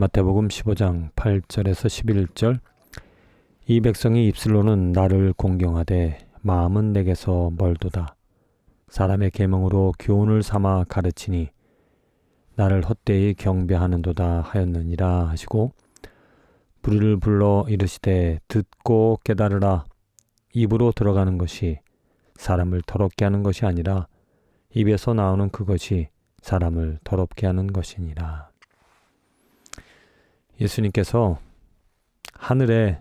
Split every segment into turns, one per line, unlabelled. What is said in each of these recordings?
마태복음 15장 8절에서 11절. 이 백성이 입술로는 나를 공경하되 마음은 내게서 멀도다. 사람의 계명으로 교훈을 삼아 가르치니 나를 헛되이 경배하는도다 하였느니라 하시고, 불의를 불러 이르시되 듣고 깨달으라. 입으로 들어가는 것이 사람을 더럽게 하는 것이 아니라 입에서 나오는 그것이 사람을 더럽게 하는 것이니라. 예수님께서 하늘의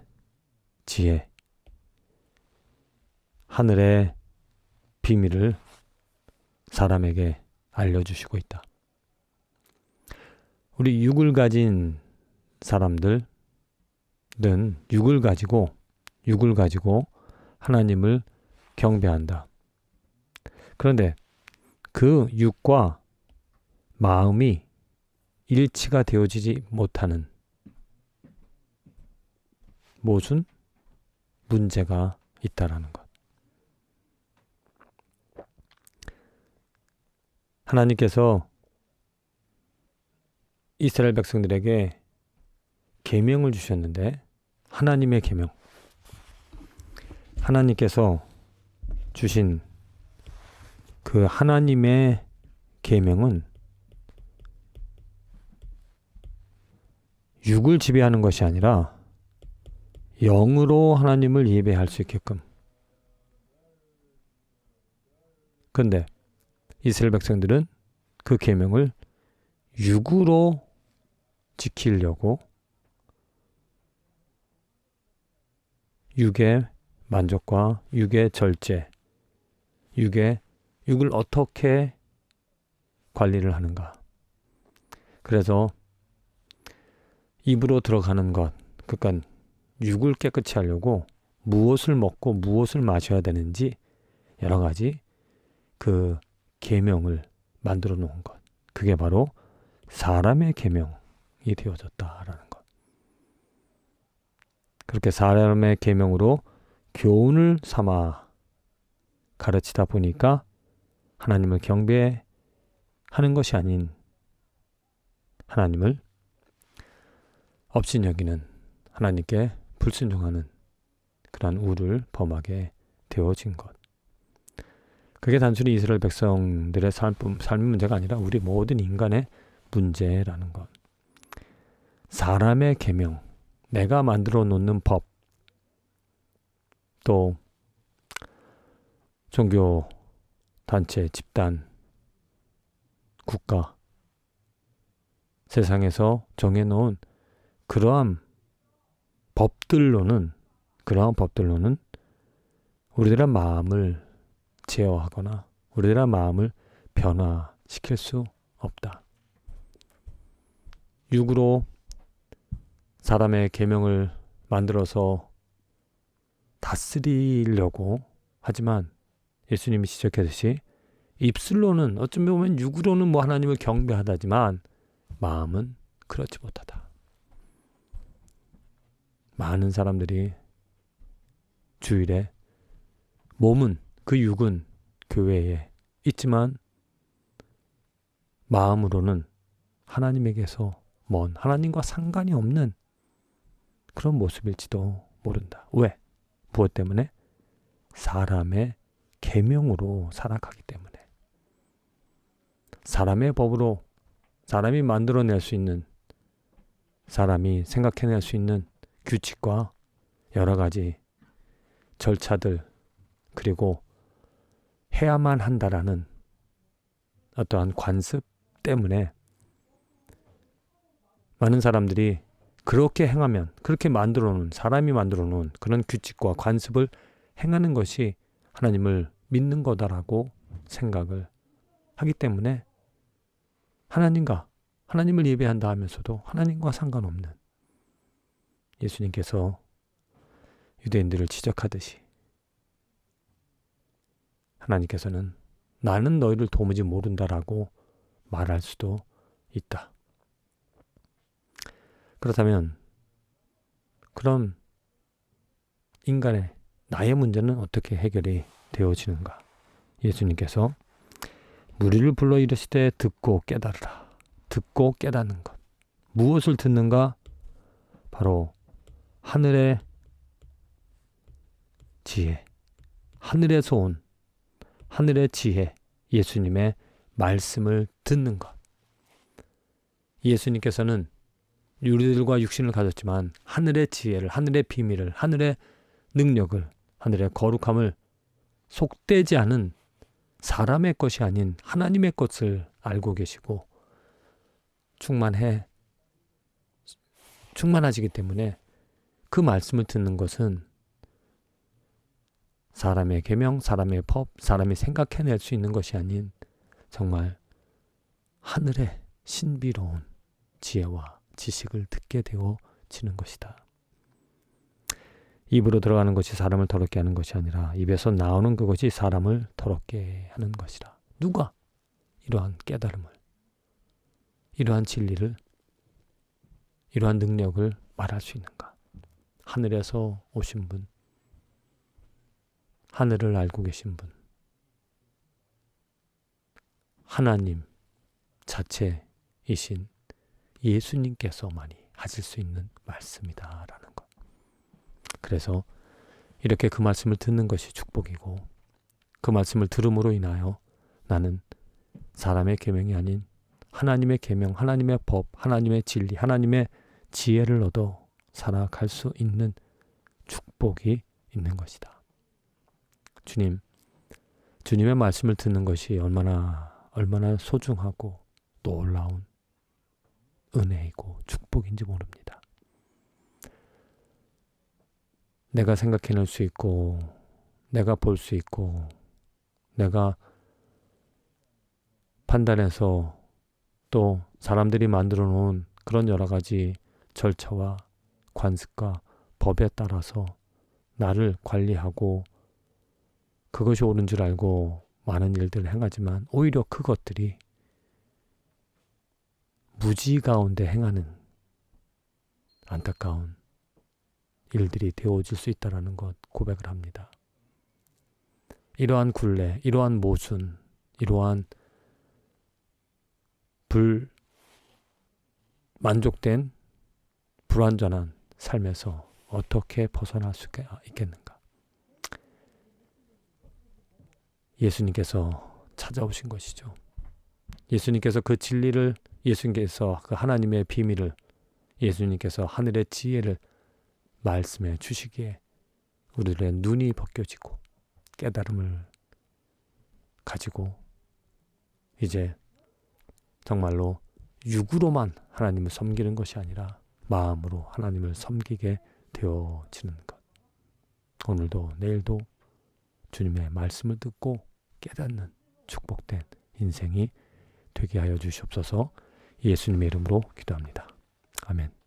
지혜, 하늘의 비밀을 사람에게 알려주시고 있다. 우리 육을 가진 사람들은 육을 가지고 하나님을 경배한다. 그런데 그 육과 마음이 일치가 되어지지 못하는 무슨 문제가 있다라는 것. 하나님께서 이스라엘 백성들에게 계명을 주셨는데, 하나님의 계명, 하나님께서 주신 그 하나님의 계명은 육을 지배하는 것이 아니라 영으로 하나님을 예배할 수 있게끔. 그런데 이스라엘 백성들은 그 계명을 육으로 지키려고 육의 만족과 육의 절제, 육을 어떻게 관리를 하는가. 그래서 입으로 들어가는 것, 그러니까 육을 깨끗이 하려고 무엇을 먹고 무엇을 마셔야 되는지 여러 가지 그 계명을 만들어 놓은 것. 그게 바로 사람의 계명이 되어졌다라는 것. 그렇게 사람의 계명으로 교훈을 삼아 가르치다 보니까 하나님을 경배하는 것이 아닌 하나님을 업신여기는, 하나님께 불순종하는 그러한 우를 범하게 되어진 것. 그게 단순히 이스라엘 백성들의 삶의 문제가 아니라 우리 모든 인간의 문제라는 것. 사람의 계명, 내가 만들어 놓는 법, 또 종교, 단체, 집단, 국가, 세상에서 정해놓은 그러한 법들로는 우리들의 마음을 제어하거나 우리들의 마음을 변화시킬 수 없다. 육으로 사람의 계명을 만들어서 다스리려고 하지만, 예수님이 지적했듯이 입술로는, 어쩌면 보면 육으로는 하나님을 경배하다지만 마음은 그렇지 못하다. 많은 사람들이 주일에 몸은, 그 육은 교회에 있지만 마음으로는 하나님에게서 먼, 하나님과 상관이 없는 그런 모습일지도 모른다. 왜? 무엇 때문에? 사람의 계명으로 살아가기 때문에. 사람의 법으로 사람이 만들어낼 수 있는, 사람이 생각해낼 수 있는 규칙과 여러 가지 절차들, 그리고 해야만 한다라는 어떠한 관습 때문에 많은 사람들이 그렇게 행하면, 그렇게 만들어 놓은, 사람이 만들어 놓은 그런 규칙과 관습을 행하는 것이 하나님을 믿는 거다라고 생각을 하기 때문에 하나님을 예배한다 하면서도 하나님과 상관없는, 예수님께서 유대인들을 지적하듯이 하나님께서는 나는 너희를 도무지 모른다라고 말할 수도 있다. 그렇다면 그럼 인간의, 나의 문제는 어떻게 해결이 되어지는가? 예수님께서 무리를 불러 이르시되 듣고 깨달으라. 듣고 깨닫는 것. 무엇을 듣는가? 바로 하늘의 지혜, 하늘에서 온 하늘의 지혜, 예수님의 말씀을 듣는 것. 예수님께서는 우리들과 육신을 가졌지만 하늘의 지혜를, 하늘의 비밀을, 하늘의 능력을, 하늘의 거룩함을 속되지 않은 사람의 것이 아닌 하나님의 것을 알고 계시고 충만하시기 때문에 그 말씀을 듣는 것은 사람의 계명, 사람의 법, 사람이 생각해낼 수 있는 것이 아닌 정말 하늘의 신비로운 지혜와 지식을 듣게 되어지는 것이다. 입으로 들어가는 것이 사람을 더럽게 하는 것이 아니라 입에서 나오는 그것이 사람을 더럽게 하는 것이라. 누가 이러한 깨달음을, 이러한 진리를, 이러한 능력을 말할 수 있는가? 하늘에서 오신 분, 하늘을 알고 계신 분, 하나님 자체이신 예수님께서만이 하실 수 있는 말씀이다라는 것. 그래서 이렇게 그 말씀을 듣는 것이 축복이고, 그 말씀을 들음으로 인하여 나는 사람의 계명이 아닌 하나님의 계명, 하나님의 법, 하나님의 진리, 하나님의 지혜를 얻어 살아갈 수 있는 축복이 있는 것이다. 주님의 말씀을 듣는 것이 얼마나 소중하고 놀라운 은혜이고 축복인지 모릅니다. 내가 생각해낼 수 있고, 내가 볼 수 있고, 내가 판단해서 또 사람들이 만들어 놓은 그런 여러 가지 절차와 관습과 법에 따라서 나를 관리하고 그것이 옳은 줄 알고 많은 일들을 행하지만 오히려 그것들이 무지 가운데 행하는 안타까운 일들이 되어질 수 있다는 것 고백을 합니다. 이러한 굴레, 이러한 모순, 이러한 만족된 불완전한 삶에서 어떻게 벗어날 수 있겠는가? 예수님께서 찾아오신 것이죠. 예수님께서 그 진리를, 예수님께서 그 하나님의 비밀을, 예수님께서 하늘의 지혜를 말씀해 주시기에 우리들의 눈이 벗겨지고 깨달음을 가지고 이제 정말로 육으로만 하나님을 섬기는 것이 아니라 마음으로 하나님을 섬기게 되어지는 것. 오늘도 내일도 주님의 말씀을 듣고 깨닫는 축복된 인생이 되게 하여 주시옵소서. 예수님의 이름으로 기도합니다. 아멘.